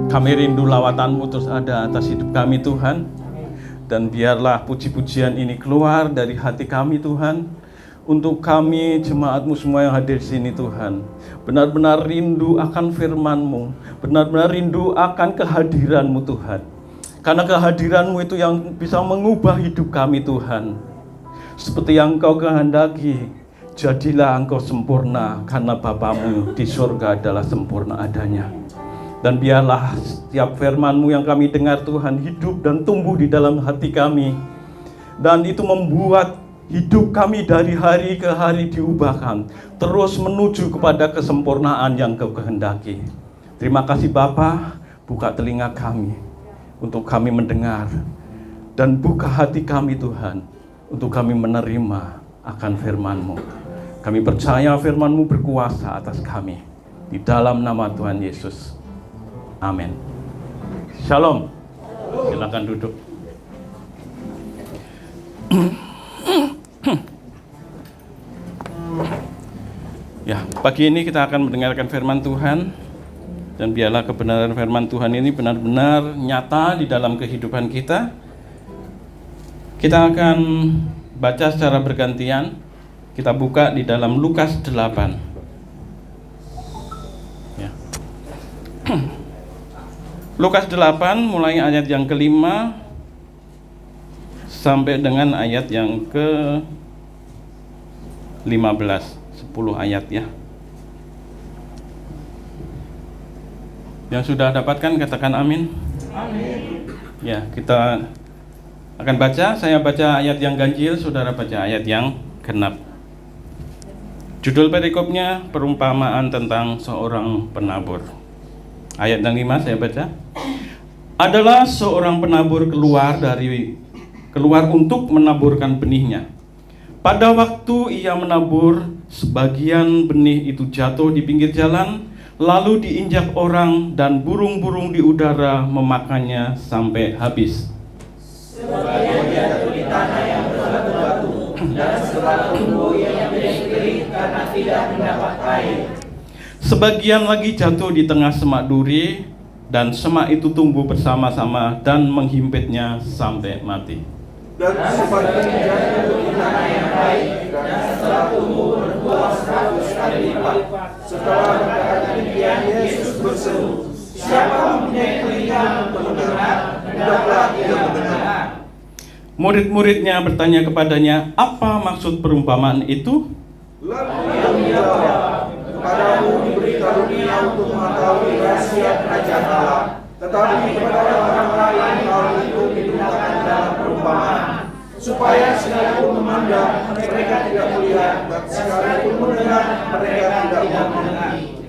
Kami rindu lawatan-Mu terus ada atas hidup kami Tuhan. Dan biarlah puji-pujian ini keluar dari hati kami Tuhan. Untuk kami jemaat-Mu semua yang hadir di sini Tuhan. Benar-benar rindu akan firman-Mu. Benar-benar rindu akan kehadiran-Mu Tuhan. Karena kehadiran-Mu itu yang bisa mengubah hidup kami Tuhan. Seperti yang Engkau kehendaki, jadilah Engkau sempurna karena Bapa-Mu di surga adalah sempurna adanya. Dan biarlah setiap firman-Mu yang kami dengar Tuhan hidup dan tumbuh di dalam hati kami. Dan itu membuat hidup kami dari hari ke hari diubahkan. Terus menuju kepada kesempurnaan yang Kau kehendaki. Terima kasih Bapa, buka telinga kami untuk kami mendengar. Dan buka hati kami Tuhan untuk kami menerima akan firman-Mu. Kami percaya firman-Mu berkuasa atas kami. Di dalam nama Tuhan Yesus. Amin. Shalom. Silakan duduk. Ya, pagi ini kita akan mendengarkan firman Tuhan. Dan biarlah kebenaran firman Tuhan ini benar-benar nyata di dalam kehidupan kita. Kita akan baca secara bergantian. Kita buka di dalam Lukas 8. Ya. Lukas 8 mulai ayat yang ke-5 sampai dengan ayat yang ke-15, 10 ayat ya. Yang sudah dapatkan katakan amin. Amin. Ya, kita akan baca. Saya baca ayat yang ganjil, saudara baca ayat yang genap. Judul perikopnya perumpamaan tentang seorang penabur. Ayat yang 5 saya baca. Adalah seorang penabur keluar untuk menaburkan benihnya. Pada waktu ia menabur, sebagian benih itu jatuh di pinggir jalan, lalu diinjak orang dan burung-burung di udara memakannya sampai habis. Sebagian jatuh di tanah yang berbatu-batu, dan setelah tumbuh ia menjadi kering karena tidak mendapat air. Sebagian lagi jatuh di tengah semak duri, dan semak itu tumbuh bersama-sama dan menghimpitnya sampai mati. Dan sebagian jatuh di tanah yang baik, dan setelah tumbuh berbuah 100 kali lipat. Setelah berkata demikian, Yesus berseru, "Siapa mempunyai telinga untuk mendengar, hendaklah ia mendengar." Murid-muridnya bertanya kepadanya, apa maksud perumpamaan itu? Lalu ia menjawab, "Kepadamu diberi karunia untuk mengetahui rahasia kerajaan Allah, tetapi kepada orang lain hal itu digunakan dalam perumpamaan, supaya sekalipun memandang mereka tidak melihat, dan sekalipun mendengar mereka tidak mengerti."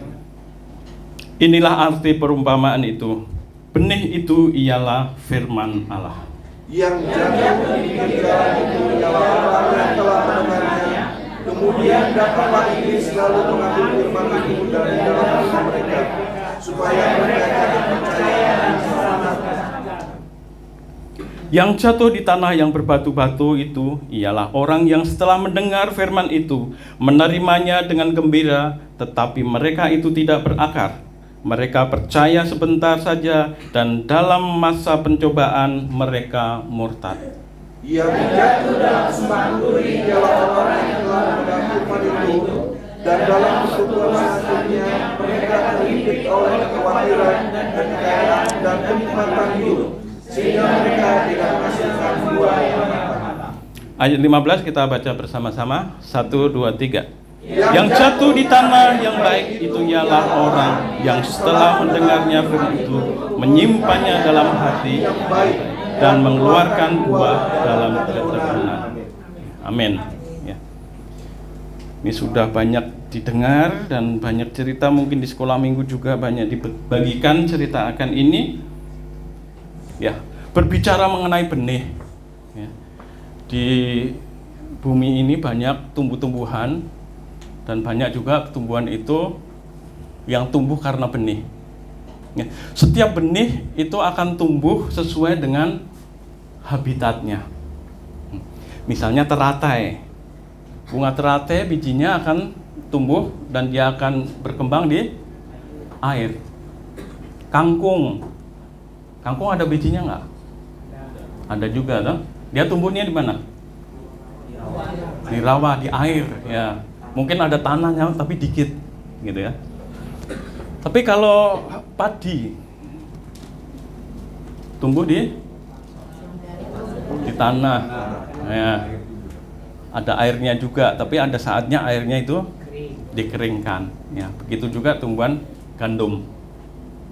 Inilah arti perumpamaan itu. Benih itu ialah firman Allah. Yang jatuh di pinggir jalan itu ialah orang yang telah mendengarnya. Kemudian datanglah iblis lalu mengambil firman itu dari dalam hati mereka, supaya mereka tidak percaya dan selamat. Yang jatuh di tanah yang berbatu-batu itu ialah orang yang setelah mendengar firman itu menerimanya dengan gembira, tetapi mereka itu tidak berakar. Mereka percaya sebentar saja dan dalam masa pencobaan mereka murtad. Yang jatuh dalam semak duri ialah orang yang telah mendengar firman itu, dan dalam pertumbuhan hatinya mereka terhimpit oleh kekhawatiran dan kekayaan dan kenikmatan hidup, sehingga mereka tidak menghasilkan buah yang matang. Ayat 15 kita baca bersama-sama. 1, 2, 3. Yang jatuh di tanah yang baik itu ialah orang yang setelah mendengarnya firman itu menyimpannya dalam hati dan mengeluarkan buah dalam ketekunan. Amin. Ya. Ini sudah banyak didengar dan banyak cerita, mungkin di sekolah minggu juga banyak dibagikan cerita akan ini. Ya, berbicara mengenai benih. Ya. Di bumi ini banyak tumbuh-tumbuhan. Dan banyak juga tumbuhan itu yang tumbuh karena benih. Ya, setiap benih itu akan tumbuh sesuai dengan habitatnya. Misalnya teratai. Bunga teratai bijinya akan tumbuh dan dia akan berkembang di air. Kangkung. Kangkung ada bijinya nggak? Ada juga, toh. Dia tumbuhnya di mana? Di rawa, di air, ya. Mungkin ada tanahnya tapi dikit, gitu ya. Tapi kalau padi tumbuh di tanah, ya. Ada airnya juga, tapi ada saatnya airnya itu dikeringkan, ya. Begitu juga tumbuhan gandum,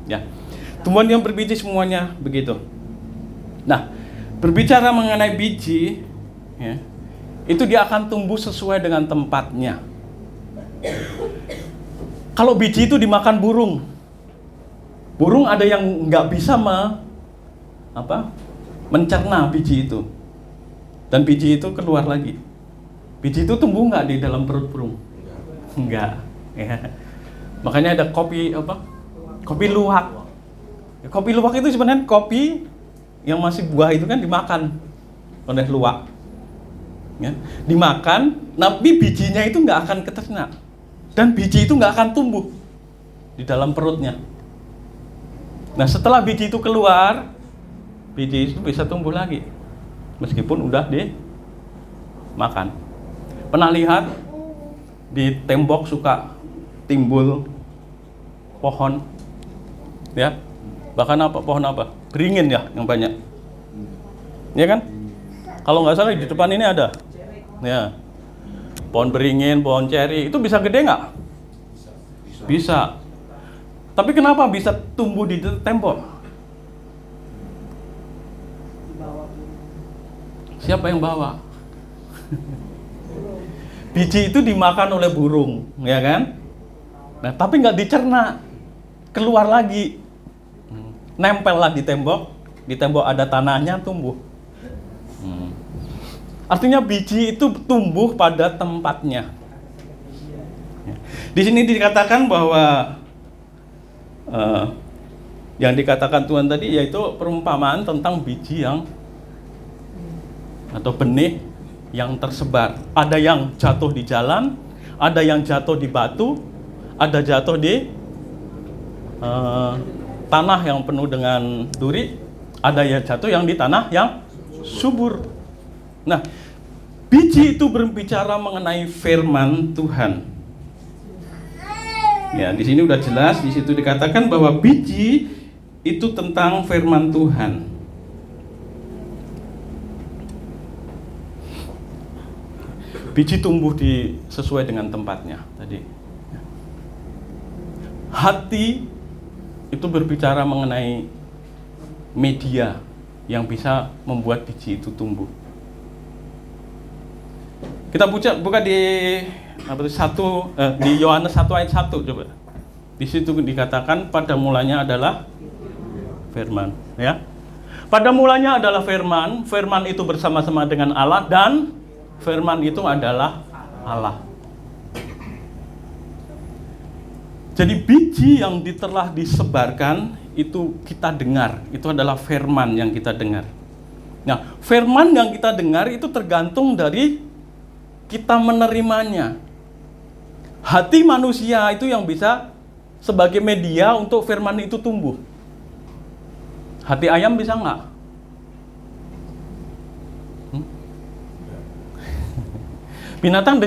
ya. Tumbuhan yang berbiji semuanya begitu. Nah, berbicara mengenai biji, ya, itu dia akan tumbuh sesuai dengan tempatnya. Kalau biji itu dimakan burung, burung ada yang nggak bisa mencerna biji itu, dan biji itu keluar lagi. Biji itu tumbuh nggak di dalam perut burung? Enggak, ya. Makanya ada kopi luwak. Kopi luwak itu sebenarnya kopi yang masih buah itu kan dimakan oleh luwak, ya. Dimakan, tapi bijinya itu nggak akan keterna, dan biji itu nggak akan tumbuh di dalam perutnya. Nah, setelah biji itu keluar, biji itu bisa tumbuh lagi, meskipun udah dimakan. Pernah lihat di tembok suka timbul pohon, ya? Bahkan pohon beringin ya, yang banyak, ya kan? Kalau nggak salah di depan ini ada, ya, pohon beringin, pohon ceri, itu bisa gede nggak? Bisa. Tapi kenapa bisa tumbuh di tembok? Siapa yang bawa? Biji itu dimakan oleh burung, ya kan? Nah, tapi nggak dicerna, keluar lagi. Nempel lah di tembok ada tanahnya, tumbuh. Artinya biji itu tumbuh pada tempatnya. Di sini dikatakan bahwa yang dikatakan Tuhan tadi yaitu perumpamaan tentang biji atau benih yang tersebar. Ada yang jatuh di jalan, ada yang jatuh di batu, ada jatuh di tanah yang penuh dengan duri, ada yang jatuh yang di tanah yang subur. Nah, biji itu berbicara mengenai firman Tuhan. Ya, di sini udah jelas, di situ dikatakan bahwa biji itu tentang firman Tuhan. Biji tumbuh sesuai dengan tempatnya tadi. Hati itu berbicara mengenai media yang bisa membuat biji itu tumbuh. Kita buka di di Yohanes 1 ayat 1 coba. Di situ dikatakan pada mulanya adalah firman, ya. Pada mulanya adalah firman, firman itu bersama-sama dengan Allah dan firman itu adalah Allah. Jadi biji yang telah disebarkan itu kita dengar, itu adalah firman yang kita dengar. Nah, firman yang kita dengar itu tergantung dari kita menerimanya. Hati manusia itu yang bisa sebagai media untuk firman itu tumbuh. Hati ayam bisa nggak? Binatang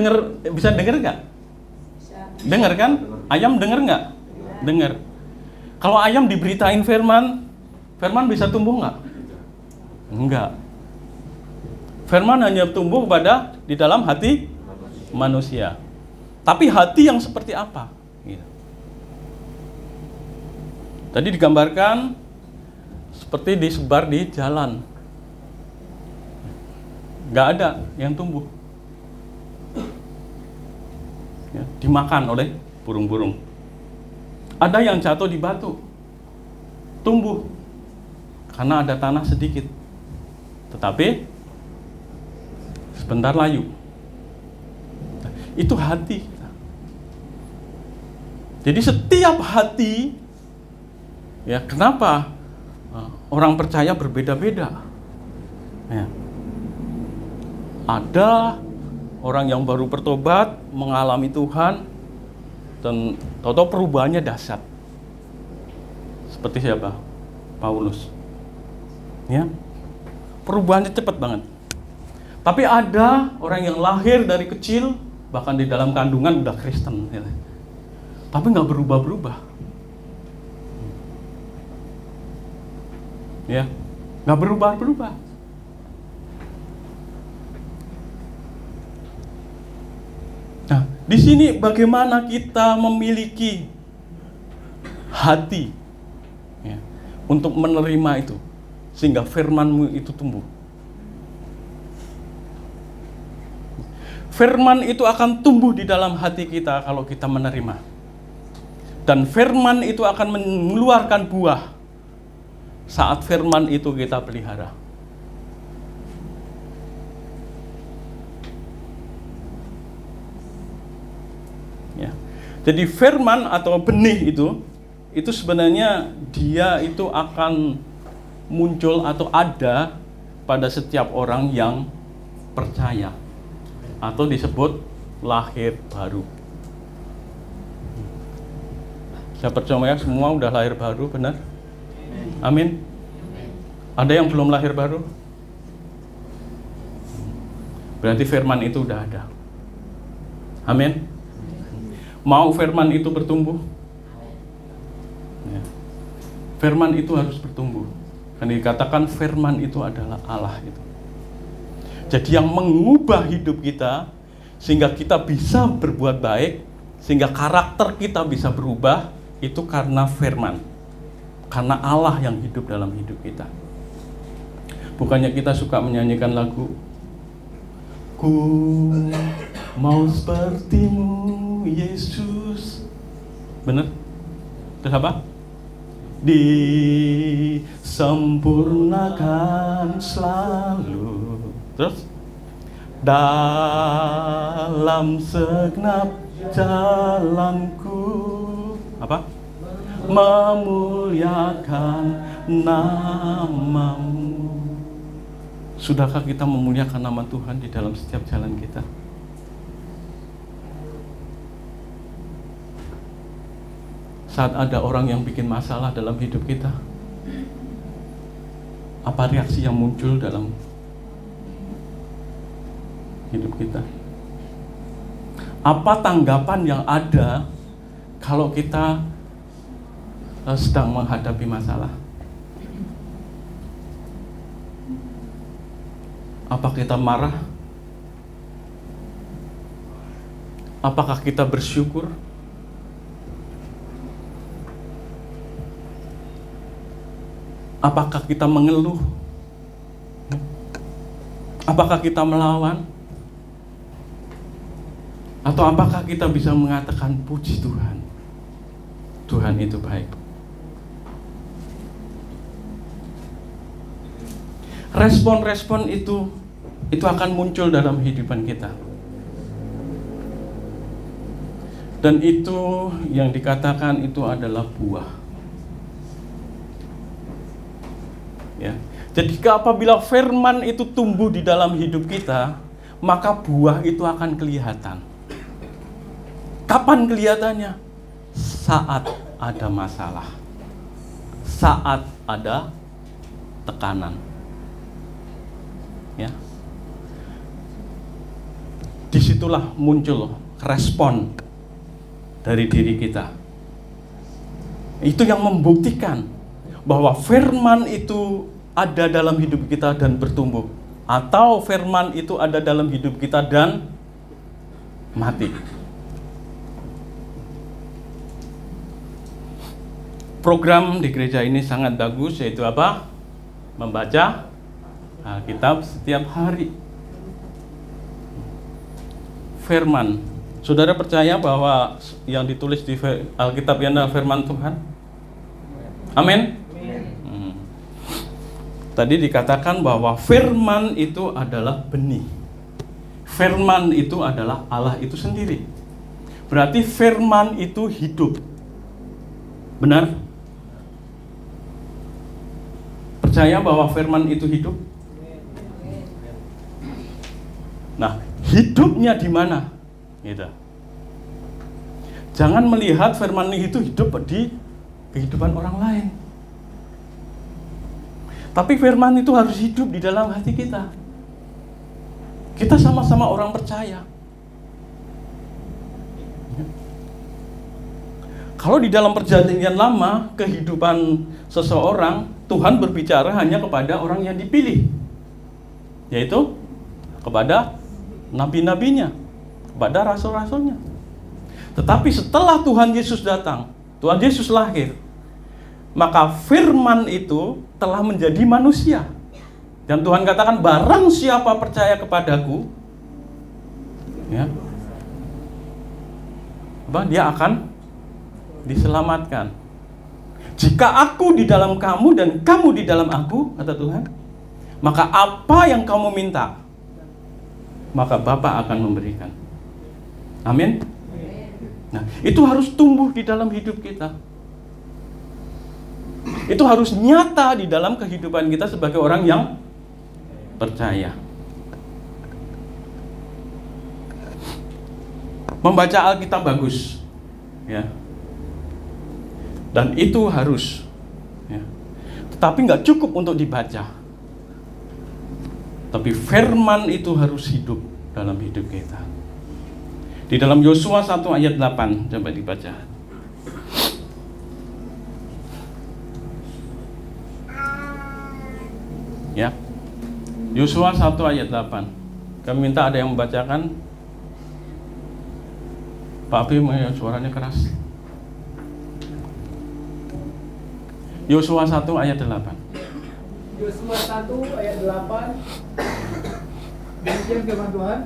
bisa denger nggak? Dengar kan? Ayam dengar nggak? Dengar. Kalau ayam diberitain firman bisa tumbuh nggak? Enggak. Firman hanya tumbuh di dalam hati manusia. Tapi hati yang seperti apa? Gitu. Tadi digambarkan seperti disebar di jalan. Nggak ada yang tumbuh. Ya, dimakan oleh burung-burung. Ada yang jatuh di batu, tumbuh karena ada tanah sedikit, tetapi sebentar layu. Itu hati. Jadi setiap hati, ya, kenapa orang percaya berbeda-beda? Ya. Ada orang yang baru bertobat, mengalami Tuhan, dan tahu-tahu perubahannya dahsyat. Seperti siapa? Paulus. Ya. Perubahannya cepat banget. Tapi ada orang yang lahir dari kecil, bahkan di dalam kandungan udah Kristen, ya. Tapi nggak berubah-berubah. Ya, nggak berubah-berubah. Nah, di sini bagaimana kita memiliki hati, ya, untuk menerima itu, sehingga firman-Mu itu tumbuh. Firman itu akan tumbuh di dalam hati kita kalau kita menerima. Dan firman itu akan mengeluarkan buah saat firman itu kita pelihara. Ya. Jadi firman atau benih itu sebenarnya dia itu akan muncul atau ada pada setiap orang yang percaya, atau disebut lahir baru. Saya percaya semua udah lahir baru, benar? Amin. Ada yang belum lahir baru? Berarti firman itu udah ada. Amin. Mau firman itu bertumbuh? Ya. Firman itu harus bertumbuh. Karena dikatakan firman itu adalah Allah itu. Jadi yang mengubah hidup kita sehingga kita bisa berbuat baik, sehingga karakter kita bisa berubah, itu karena firman. Karena Allah yang hidup dalam hidup kita. Bukannya kita suka menyanyikan lagu, ku mau seperti-Mu Yesus. Benar? Terus apa? Disempurnakan selalu. Terus dalam segenap jalanku, apa? Memuliakan nama-Mu. Sudahkah kita memuliakan nama Tuhan di dalam setiap jalan kita? Saat ada orang yang bikin masalah dalam hidup kita, apa reaksi yang muncul dalam hidup kita? Apa tanggapan yang ada kalau kita sedang menghadapi masalah? Apa kita marah? Apakah kita bersyukur? Apakah kita mengeluh? Apakah kita melawan? Atau apakah kita bisa mengatakan puji Tuhan, Tuhan itu baik? Respon-respon itu akan muncul dalam kehidupan kita. Dan itu yang dikatakan itu adalah buah. Ya. Jadi apabila firman itu tumbuh di dalam hidup kita, maka buah itu akan kelihatan. Kapan kelihatannya? Saat ada masalah. Saat ada tekanan. Ya. Disitulah muncul respon dari diri kita. Itu yang membuktikan bahwa firman itu ada dalam hidup kita dan bertumbuh, atau firman itu ada dalam hidup kita dan mati. Program di gereja ini sangat bagus, yaitu apa? Membaca Alkitab setiap hari. Firman. Saudara percaya bahwa yang ditulis di Alkitab ini adalah firman Tuhan? Amin. Tadi dikatakan bahwa firman itu adalah benih. Firman itu adalah Allah itu sendiri. Berarti firman itu hidup. Benar? Percaya bahwa firman itu hidup? Nah, hidupnya di mana? Gitu. Jangan melihat firman itu hidup di kehidupan orang lain. Tapi firman itu harus hidup di dalam hati kita. Kita sama-sama orang percaya. Kalau di dalam perjanjian lama, kehidupan seseorang, Tuhan berbicara hanya kepada orang yang dipilih, yaitu kepada nabi-nabinya, kepada rasul-rasulnya. Tetapi setelah Tuhan Yesus datang, Tuhan Yesus lahir, maka firman itu telah menjadi manusia. Dan Tuhan katakan, barang siapa percaya kepadaku, ya, dia akan diselamatkan. Jika aku di dalam kamu dan kamu di dalam aku, kata Tuhan, maka apa yang kamu minta, maka Bapa akan memberikan. Amin. Nah, itu harus tumbuh di dalam hidup kita. Itu harus nyata di dalam kehidupan kita sebagai orang yang percaya. Membaca Alkitab bagus, ya. Dan itu harus, ya. Tetapi nggak cukup untuk dibaca. Tapi firman itu harus hidup dalam hidup kita. Di dalam Yosua 1 ayat 8, coba dibaca. Ya. Yosua 1 ayat 8. Kami minta ada yang membacakan. Pak Abi, suaranya keras. Yosua 1 ayat 8. Yosua 1 ayat 8. Demikian firman Tuhan.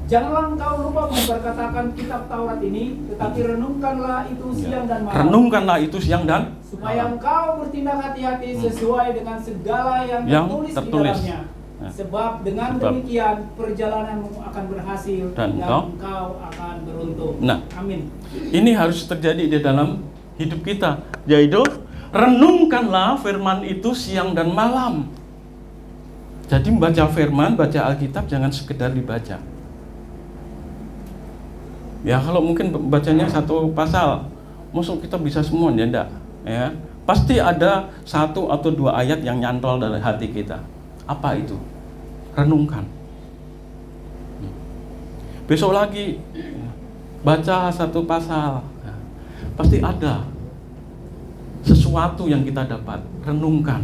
Janganlah engkau lupa memperkatakan kitab Taurat ini, tetapi renungkanlah itu siang dan malam. Renungkanlah itu siang dan supaya engkau bertindak hati-hati sesuai dengan segala yang tertulis di dalamnya. Sebab dengan demikian perjalananmu akan berhasil dan engkau akan beruntung. Nah, amin. Ini harus terjadi di dalam hidup kita, yaitu renungkanlah firman itu siang dan malam. Jadi membaca firman, baca Alkitab jangan sekedar dibaca. Ya kalau mungkin bacanya satu pasal, maksud kita bisa semua, ya enggak? Ya, pasti ada satu atau dua ayat yang nyantol dari hati kita. Apa itu? Renungkan. Besok lagi baca satu pasal, pasti ada sesuatu yang kita dapat. Renungkan,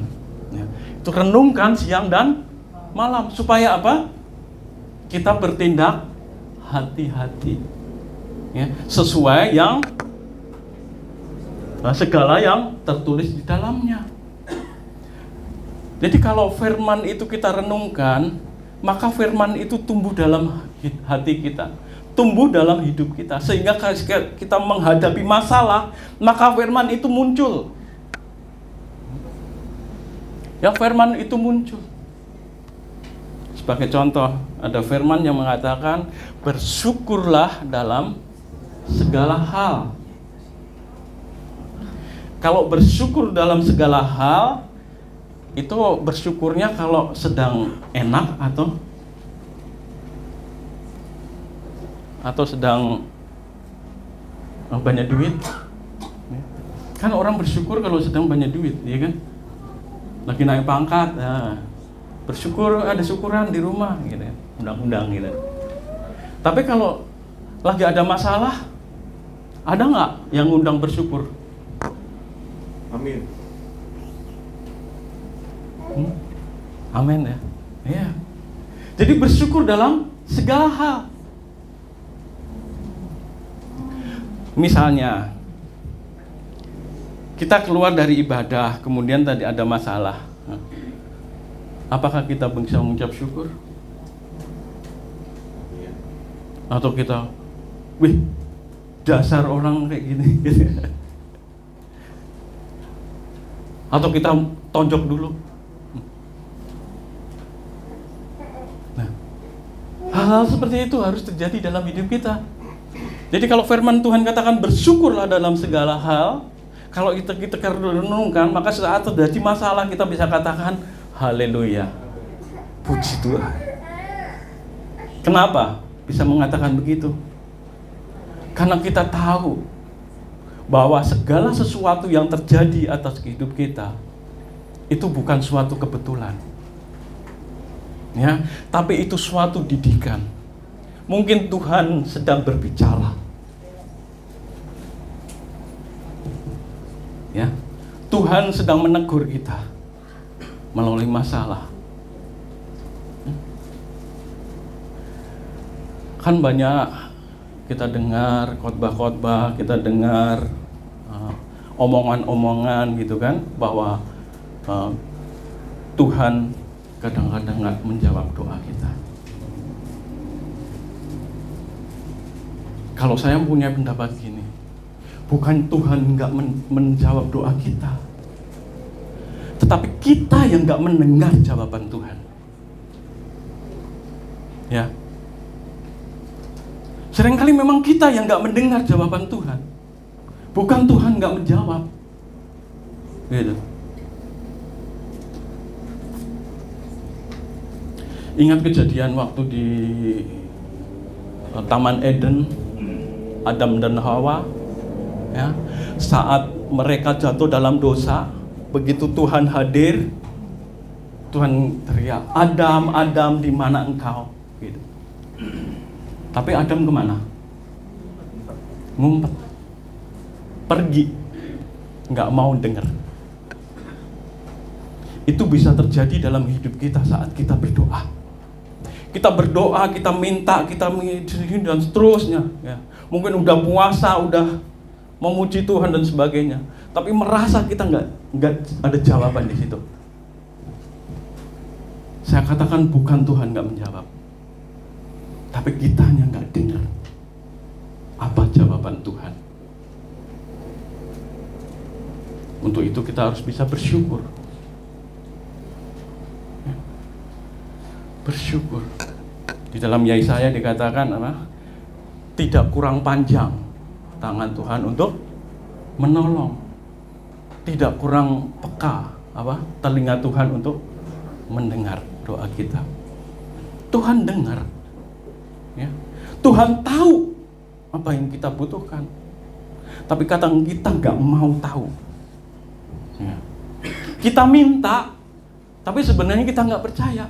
ya. Itu renungkan siang dan malam supaya apa? Kita bertindak hati-hati, ya, sesuai yang segala yang tertulis di dalamnya. Jadi kalau firman itu kita renungkan, maka firman itu tumbuh dalam hati kita, tumbuh dalam hidup kita, sehingga kita menghadapi masalah, maka firman itu muncul. Ya, firman itu muncul. Sebagai contoh, ada firman yang mengatakan, bersyukurlah dalam segala hal. Kalau bersyukur dalam segala hal, itu bersyukurnya kalau sedang enak atau sedang banyak duit. Kan orang bersyukur kalau sedang banyak duit, ya kan? Lagi naik pangkat, nah, bersyukur ada syukuran di rumah, gitu, undang-undang gitu. Tapi kalau lagi ada masalah, ada nggak yang undang bersyukur? Amin. Amin, ya. Ya. Jadi bersyukur dalam segala hal. Misalnya, kita keluar dari ibadah, kemudian tadi ada masalah. Apakah kita bisa mengucap syukur? Atau kita, wih, dasar orang kayak gini, gitu. Atau kita tonjok dulu. Nah, hal-hal seperti itu harus terjadi dalam hidup kita. Jadi kalau firman Tuhan katakan bersyukurlah dalam segala hal, kalau kita renungkan, maka saat terjadi masalah kita bisa katakan haleluya, puji Tuhan. Kenapa bisa mengatakan begitu? Karena kita tahu bahwa segala sesuatu yang terjadi atas hidup kita itu bukan suatu kebetulan. Ya, tapi itu suatu didikan. Mungkin Tuhan sedang berbicara. Ya. Tuhan sedang menegur kita melalui masalah. Kan banyak kita dengar khotbah-khotbah, kita dengar omongan-omongan gitu kan, bahwa Tuhan kadang-kadang nggak menjawab doa kita. Kalau saya punya pendapat gini, bukan Tuhan nggak menjawab doa kita, tetapi kita yang nggak mendengar jawaban Tuhan. Ya, seringkali memang kita yang nggak mendengar jawaban Tuhan, bukan Tuhan nggak menjawab. Gitu. Ingat kejadian waktu di Taman Eden, Adam dan Hawa, ya, saat mereka jatuh dalam dosa, begitu Tuhan hadir, Tuhan teriak, Adam, Adam, di mana engkau? Gitu. Tapi Adam kemana? Ngumpet, pergi, nggak mau dengar. Itu bisa terjadi dalam hidup kita saat kita berdoa. Kita berdoa, kita minta, dan seterusnya. Ya. Mungkin udah puasa, udah memuji Tuhan dan sebagainya, tapi merasa kita nggak ada jawaban di situ. Saya katakan bukan Tuhan nggak menjawab, tapi kitanya nggak dengar apa jawaban Tuhan. Untuk itu kita harus bisa bersyukur. Bersyukur. Di dalam Yesaya dikatakan apa? Tidak kurang panjang tangan Tuhan untuk menolong. Tidak kurang peka apa? Telinga Tuhan untuk mendengar doa kita. Tuhan dengar. Ya. Tuhan tahu apa yang kita butuhkan. Tapi kadang kita nggak mau tahu. Ya. Kita minta, tapi sebenarnya kita nggak percaya.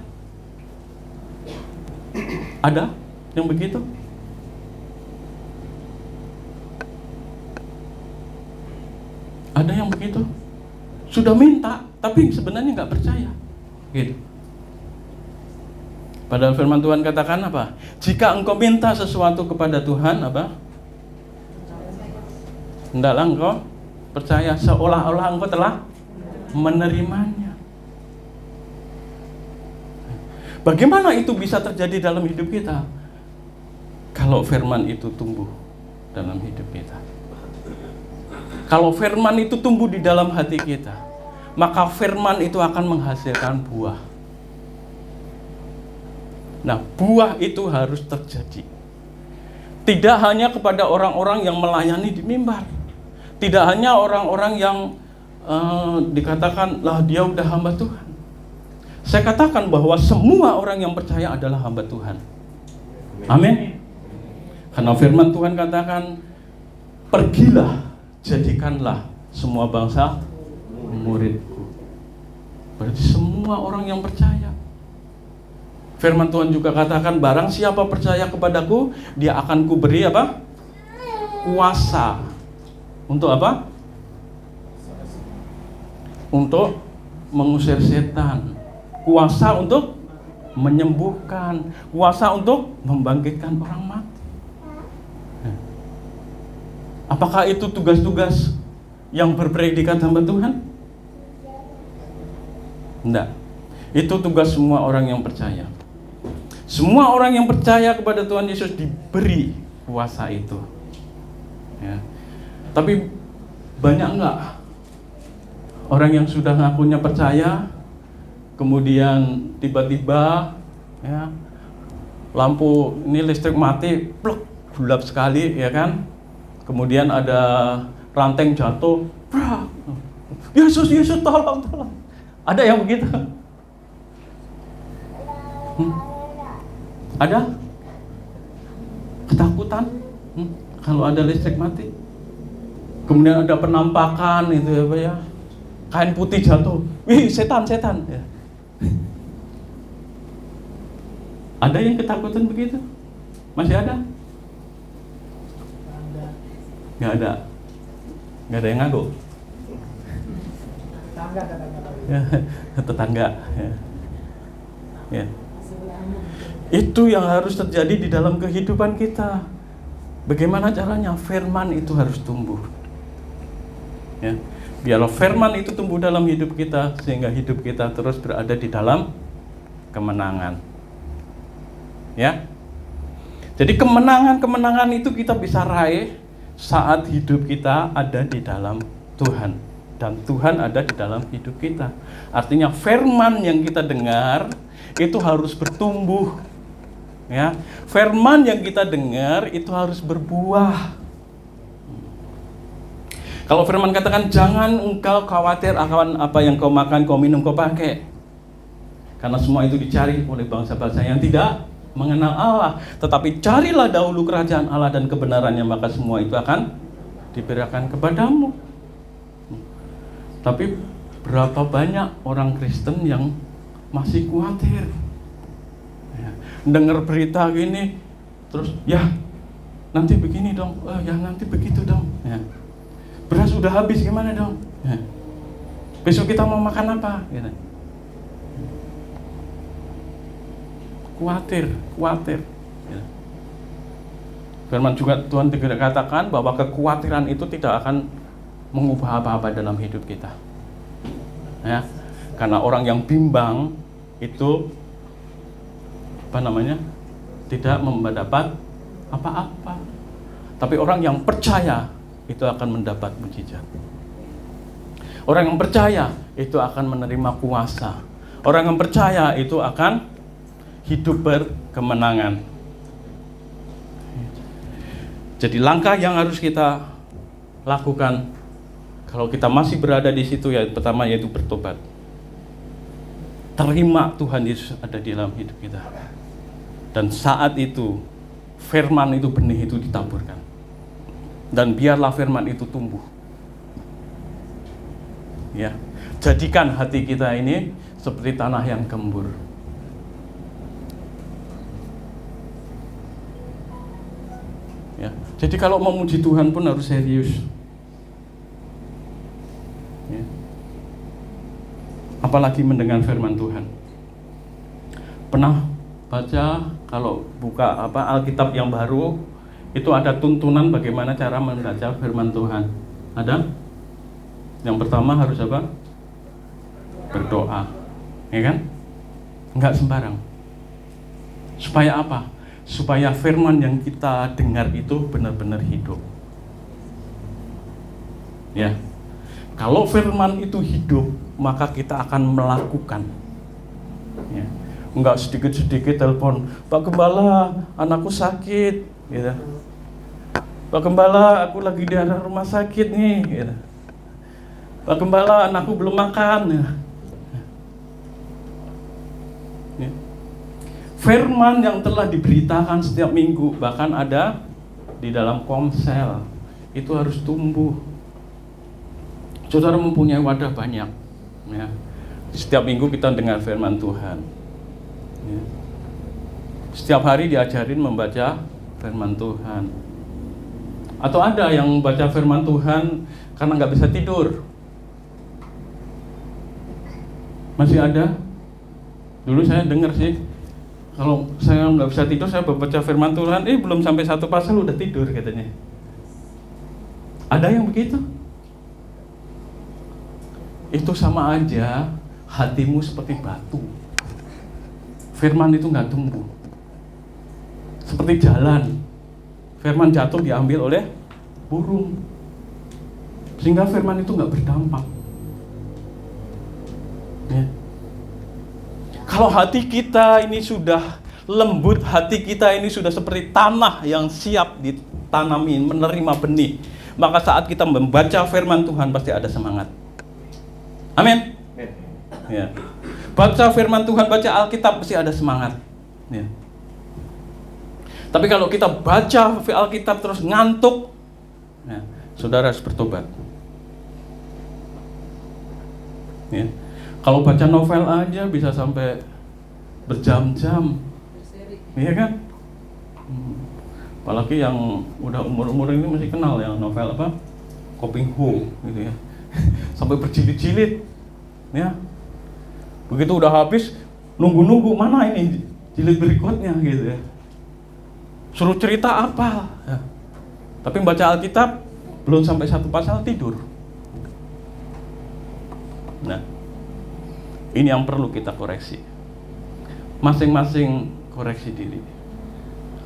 Ada yang begitu? Ada yang begitu? Sudah minta, tapi sebenarnya nggak percaya. Gitu. Padahal firman Tuhan katakan apa? Jika engkau minta sesuatu kepada Tuhan, apa? Hendaklah engkau percaya seolah-olah engkau telah menerimanya. Bagaimana itu bisa terjadi dalam hidup kita? Kalau firman itu tumbuh dalam hidup kita. Kalau firman itu tumbuh di dalam hati kita, maka firman itu akan menghasilkan buah. Nah, buah itu harus terjadi. Tidak hanya kepada orang-orang yang melayani di mimbar. Tidak hanya orang-orang yang dikatakan, lah dia udah hamba Tuhan. Saya katakan bahwa semua orang yang percaya adalah hamba Tuhan. Amin. Karena firman Tuhan katakan, pergilah, jadikanlah semua bangsa muridku. Berarti semua orang yang percaya. Firman Tuhan juga katakan, barang siapa percaya kepadaku, dia akan kuberi apa? Kuasa. Untuk apa? Untuk mengusir setan. Kuasa untuk menyembuhkan, kuasa untuk membangkitkan orang mati. Apakah itu tugas-tugas yang berpredikat hamba Tuhan? Tidak. Itu tugas semua orang yang percaya. Semua orang yang percaya kepada Tuhan Yesus diberi kuasa itu. Ya. Tapi banyak enggak orang yang sudah ngakunya percaya, kemudian tiba-tiba ya, lampu ini listrik mati, pluk, gelap sekali ya kan. Kemudian ada ranting jatuh, brak. Yesus tolong. Ada yang begitu? Ada? Ketakutan? Kalau ada listrik mati? Kemudian ada penampakan itu ya Pak ya. kain putih jatuh, wih setan. Ya. Ada yang ketakutan begitu? Masih ada? Nggak ada. Nggak ada yang ngaku. Tetangga. Ya. Itu yang harus terjadi di dalam kehidupan kita. Bagaimana caranya? Firman itu harus tumbuh. Ya. Biarlah firman itu tumbuh dalam hidup kita, sehingga hidup kita terus berada di dalam kemenangan. Ya. Jadi kemenangan itu kita bisa raih saat hidup kita ada di dalam Tuhan, dan Tuhan ada di dalam hidup kita. Artinya firman yang kita dengar itu harus bertumbuh. Ya, firman yang kita dengar itu harus berbuah. Kalau firman katakan jangan engkau khawatir akan apa yang kau makan, kau minum, kau pakai, karena semua itu dicari oleh bangsa-bangsa yang tidak mengenal Allah. Tetapi carilah dahulu kerajaan Allah dan kebenarannya, maka semua itu akan diberikan kepadamu. Tapi berapa banyak orang Kristen yang masih khawatir, ya, dengar berita gini terus ya nanti begini dong, ya nanti begitu dong, ya. Beras sudah habis gimana dong, ya. Besok kita mau makan apa, gitu. Khawatir, ya. Firman juga Tuhan tidak katakan bahwa kekhawatiran itu tidak akan mengubah apa-apa dalam hidup kita, ya. Karena orang yang bimbang itu tidak mendapat apa-apa. Tapi orang yang percaya itu akan mendapat mukjizat. Orang yang percaya itu akan menerima kuasa. Orang yang percaya itu akan hidup berkemenangan. Jadi langkah yang harus kita lakukan kalau kita masih berada di situ, ya pertama yaitu bertobat. Terima Tuhan Yesus ada di dalam hidup kita. Dan saat itu firman itu, benih itu ditaburkan. Dan biarlah firman itu tumbuh. Ya, jadikan hati kita ini seperti tanah yang gembur. Ya, jadi kalau mau memuji Tuhan pun harus serius. Ya. Apalagi mendengar firman Tuhan. Pernah baca kalau buka Alkitab yang baru itu ada tuntunan bagaimana cara membaca firman Tuhan. Ada? Yang pertama harus apa? Berdoa. Ya kan? Enggak sembarang. Supaya apa? Supaya firman yang kita dengar itu benar-benar hidup. Ya. Kalau firman itu hidup, maka kita akan melakukan. Ya. Enggak sedikit-sedikit telepon, Pak Gembala, anakku sakit, gitu. Pak Gembala, aku lagi di rumah sakit nih, gitu. Pak Gembala, anakku belum makan. Ya. Firman yang telah diberitakan setiap minggu, bahkan ada di dalam komsel, itu harus tumbuh. Saudara mempunyai wadah banyak, ya. Setiap minggu kita dengar firman Tuhan, ya. Setiap hari diajarin membaca firman Tuhan. Atau ada yang membaca firman Tuhan karena nggak bisa tidur. Masih ada? Dulu saya dengar sih, kalau saya nggak bisa tidur, saya membaca firman Tuhan, belum sampai satu pasal udah tidur katanya. Ada yang begitu? Itu sama aja hatimu seperti batu. Firman itu nggak tumbuh. Seperti jalan, firman jatuh diambil oleh burung, sehingga firman itu nggak berdampak. Ya. Kalau hati kita ini sudah lembut, hati kita ini sudah seperti tanah yang siap ditanami, menerima benih, maka saat kita membaca firman Tuhan pasti ada semangat. Amin. Ya. Baca firman Tuhan, baca Alkitab pasti ada semangat. Ya. Tapi kalau kita baca Alkitab terus ngantuk, ya, saudara harus bertobat. Ya. Kalau baca novel aja bisa sampai berjam-jam, iya kan? Apalagi yang udah umur-umur ini masih kenal yang novel apa? Koping Ho gitu ya. Sampai berjilid-jilid. Ya. Begitu udah habis, nunggu-nunggu mana ini jilid berikutnya gitu ya. Suruh cerita apa? Ya. Tapi baca Alkitab belum sampai satu pasal tidur. Nah, ini yang perlu kita koreksi. Masing-masing koreksi diri.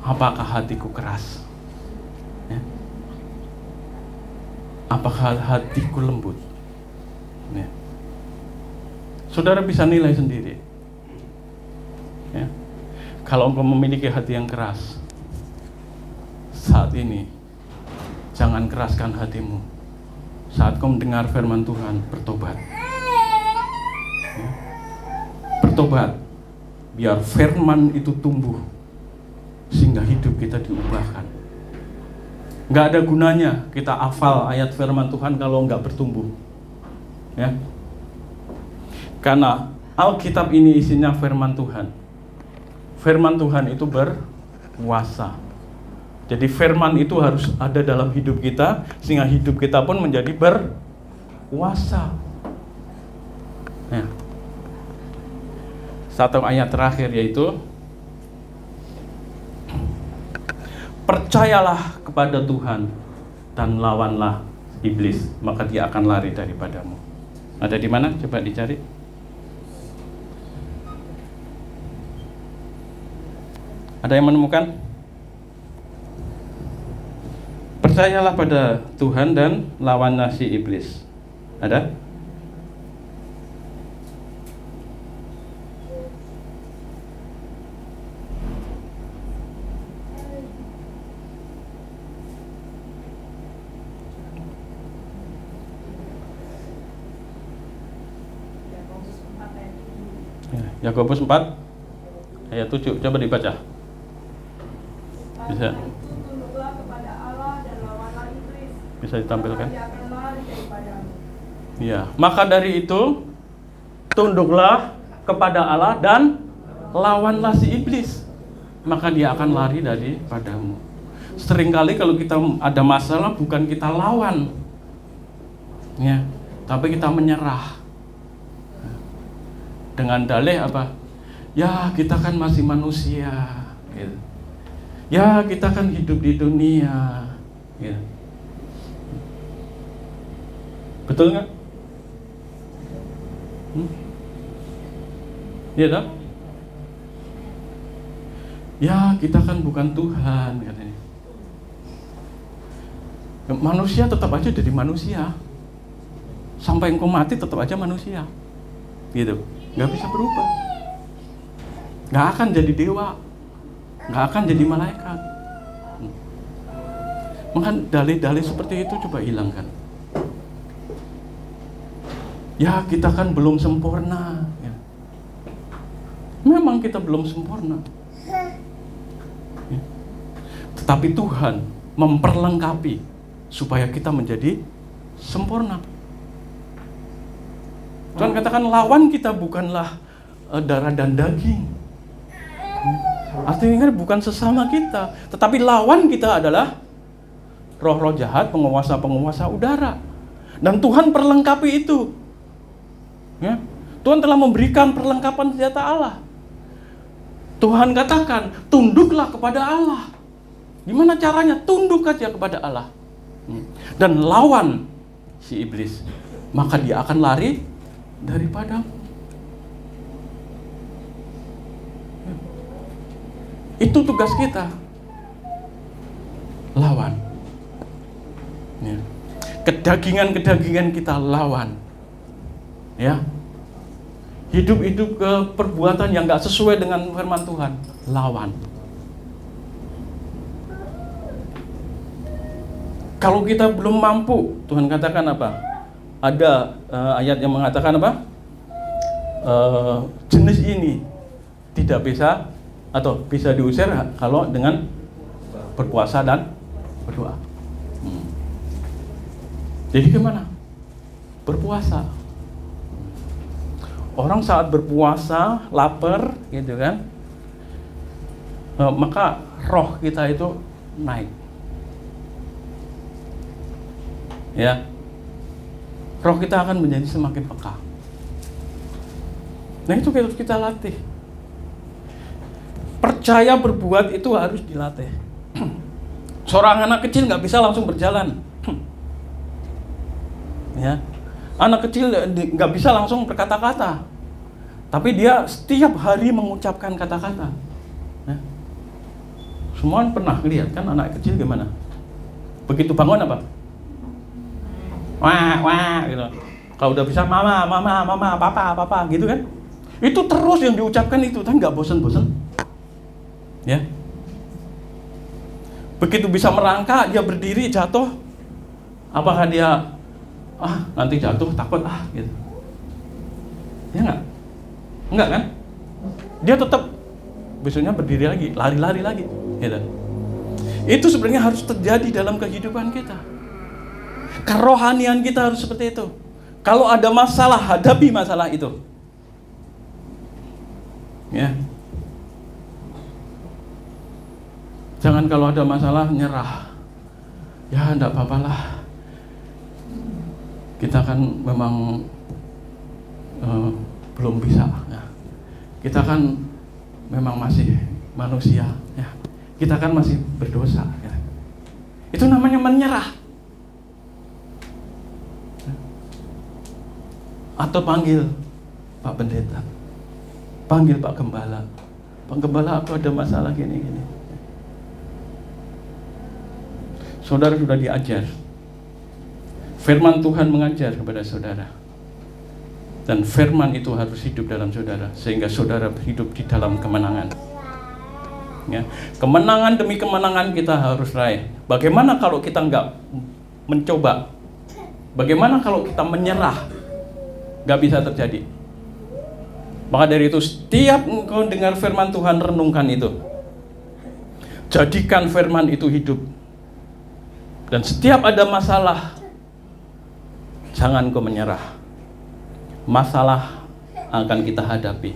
Apakah hatiku keras? Ya. Apakah hatiku lembut? Ya. Saudara bisa nilai sendiri. Ya. Kalau engkau memiliki hati yang keras, saat ini jangan keraskan hatimu. Saat kau mendengar firman Tuhan, bertobat. Ya. Bertobat, biar firman itu tumbuh, sehingga hidup kita diubahkan. Nggak ada gunanya kita hafal ayat firman Tuhan kalau nggak bertumbuh. Ya. Karena Alkitab ini isinya firman Tuhan. Firman Tuhan itu berkuasa. Jadi firman itu harus ada dalam hidup kita, sehingga hidup kita pun menjadi berkuasa. Ya. Satu ayat terakhir yaitu, percayalah kepada Tuhan dan lawanlah iblis, maka dia akan lari daripadamu. Ada di mana? Coba dicari. Ada yang menemukan? Percayalah pada Tuhan dan lawanlah si iblis. Ada? Yakobus 4 ayat 7, coba dibaca. Bisa. Bisa ditampilkan. Ya, maka dari itu tunduklah kepada Allah dan lawanlah si iblis, maka dia akan lari daripadamu. Seringkali kalau kita ada masalah bukan kita lawan, ya, tapi kita menyerah. Dengan dalih apa? Ya kita kan masih manusia gitu. Ya kita kan hidup di dunia gitu. Betul nggak? Iya tak? Ya kita kan bukan Tuhan katanya. Manusia tetap aja jadi manusia. Sampai engkau mati tetap aja manusia gitu. Nggak bisa berubah, nggak akan jadi dewa, nggak akan jadi malaikat. Maka dalih-dalih seperti itu coba hilangkan. Ya kita kan belum sempurna ya. Memang kita belum sempurna ya. Tetapi Tuhan memperlengkapi supaya kita menjadi sempurna. Tuhan katakan lawan kita bukanlah darah dan daging. Artinya bukan sesama kita, tetapi lawan kita adalah roh-roh jahat, penguasa-penguasa udara. Dan Tuhan perlengkapi itu. Ya. Tuhan telah memberikan perlengkapan senjata Allah. Tuhan katakan, tunduklah kepada Allah. Gimana caranya? Tunduk aja kepada Allah. Dan lawan si iblis, maka dia akan lari daripadamu. Itu tugas kita. Lawan. Ya. Kedagingan-kedagingan kita lawan. Ya. Hidup-hidup ke perbuatan yang gak sesuai dengan firman Tuhan, lawan. Kalau kita belum mampu, Tuhan katakan apa? Ada ayat yang mengatakan apa? Jenis ini tidak bisa atau bisa diusir kalau dengan berpuasa dan berdoa. Jadi gimana? Berpuasa. Orang saat berpuasa, lapar, gitu kan, maka roh kita itu naik. Ya, roh kita akan menjadi semakin peka. Nah itu harus kita latih. Percaya berbuat itu harus dilatih. Seorang anak kecil nggak bisa langsung berjalan. Ya, anak kecil nggak bisa langsung berkata-kata, tapi dia setiap hari mengucapkan kata-kata. Ya. Semua pernah lihat kan anak kecil gimana? Begitu bangun apa? Wah, wah, gitu. Kalau udah bisa mama, mama, mama, papa, papa, gitu kan? Itu terus yang diucapkan itu, kan nggak bosan-bosan. Ya. Begitu bisa merangkak, dia berdiri, jatuh. Apakah dia nanti jatuh, takut gitu. Ya enggak? Enggak kan? Dia tetap besoknya berdiri lagi, lari-lari lagi, gitu. Itu sebenarnya harus terjadi dalam kehidupan kita. Kerohanian kita harus seperti itu. Kalau ada masalah, hadapi masalah itu. Ya. Jangan kalau ada masalah nyerah. Ya enggak apa-apalah. Kita kan memang belum bisa. Ya. Kita kan memang masih manusia. Ya. Kita kan masih berdosa. Ya. Itu namanya menyerah. Atau panggil Pak Pendeta, panggil Pak Gembala. Pak Gembala, aku ada masalah gini-gini. Saudara sudah diajar. Firman Tuhan mengajar kepada saudara. Dan firman itu harus hidup dalam saudara, sehingga saudara hidup di dalam kemenangan. Ya. Kemenangan demi kemenangan kita harus raih. Bagaimana kalau kita enggak mencoba? Bagaimana kalau kita menyerah? Enggak bisa terjadi. Maka dari itu, setiap engkau dengar firman Tuhan, renungkan itu. Jadikan firman itu hidup. Dan setiap ada masalah, jangan kau menyerah. Masalah akan kita hadapi.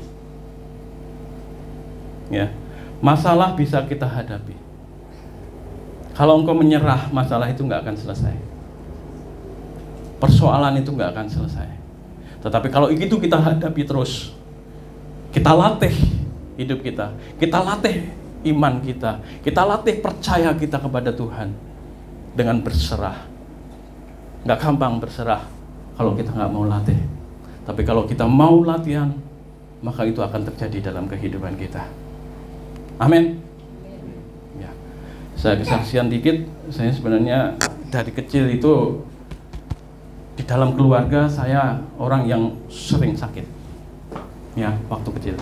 Ya, masalah bisa kita hadapi. Kalau engkau menyerah, masalah itu nggak akan selesai. Persoalan itu nggak akan selesai. Tetapi kalau itu kita hadapi terus, kita latih hidup kita, kita latih iman kita, kita latih percaya kita kepada Tuhan dengan berserah. Nggak gampang berserah kalau kita nggak mau latih. Tapi kalau kita mau latihan, maka itu akan terjadi dalam kehidupan kita. Amin. Ya. Saya kesaksian dikit. Saya sebenarnya dari kecil itu di dalam keluarga saya orang yang sering sakit. Ya, waktu kecil.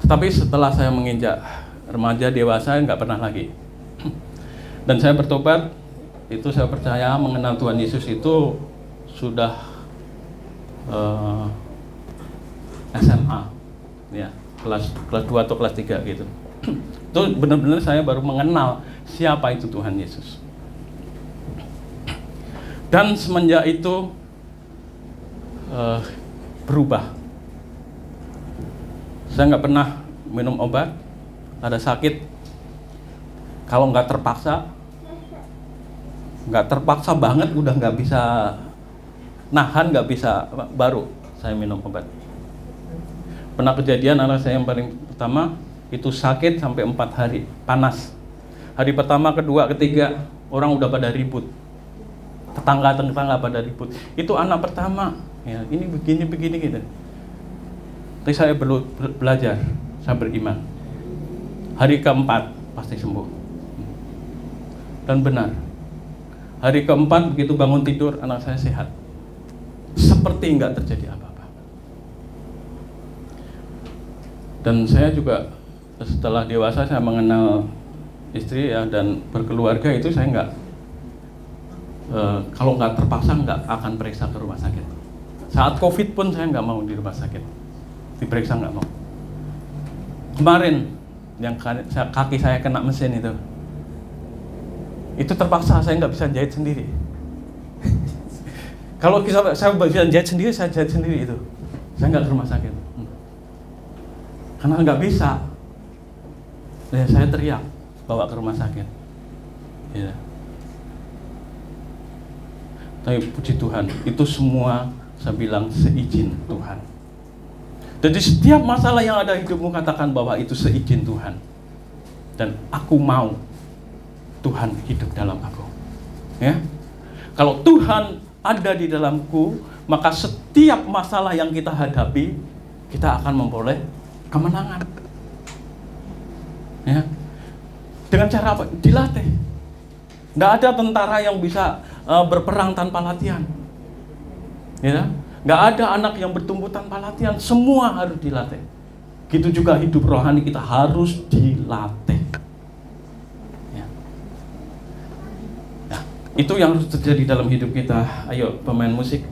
Tetapi setelah saya menginjak remaja dewasa, nggak pernah lagi. Dan saya bertobat. Itu saya percaya mengenal Tuhan Yesus itu sudah SMA, ya, kelas 2 atau kelas 3 gitu. Itu benar-benar saya baru mengenal siapa itu Tuhan Yesus. Dan semenjak itu berubah. Saya nggak pernah minum obat, ada sakit. Kalau nggak terpaksa banget, udah nggak bisa nahan, nggak bisa, baru saya minum obat. Pernah kejadian anak saya yang paling pertama itu sakit sampai 4 hari, panas. Hari pertama, kedua, ketiga, orang udah pada ribut. Tetangga pada ribut. Itu anak pertama, ya, ini begini gitu. Tapi saya belajar, saya beriman. Hari keempat pasti sembuh. Dan benar. Hari keempat begitu bangun tidur, anak saya sehat. Seperti enggak terjadi apa-apa. Dan saya juga setelah dewasa saya mengenal istri ya, dan berkeluarga itu saya enggak, kalau enggak terpaksa enggak akan periksa ke rumah sakit. Saat COVID pun saya enggak mau di rumah sakit, diperiksa enggak mau. Kemarin yang kaki saya kena mesin itu terpaksa saya nggak bisa jahit sendiri. Kalau saya bisa jahit sendiri, saya jahit sendiri itu. Saya nggak ke rumah sakit. Karena nggak bisa. Ya, saya teriak, bawa ke rumah sakit. Ya. Tapi puji Tuhan, itu semua saya bilang seizin Tuhan. Jadi setiap masalah yang ada hidupmu, katakan bahwa itu seizin Tuhan. Dan aku mau Tuhan hidup dalam aku. Ya. Kalau Tuhan ada di dalamku, maka setiap masalah yang kita hadapi, kita akan memperoleh kemenangan. Ya. Dengan cara apa? Dilatih. Nggak ada tentara yang bisa berperang tanpa latihan. Ya. Nggak ada anak yang bertumbuh tanpa latihan. Semua harus dilatih. Gitu juga hidup rohani kita harus dilatih. Ya. Nah, itu yang harus terjadi dalam hidup kita. Ayo pemain musik.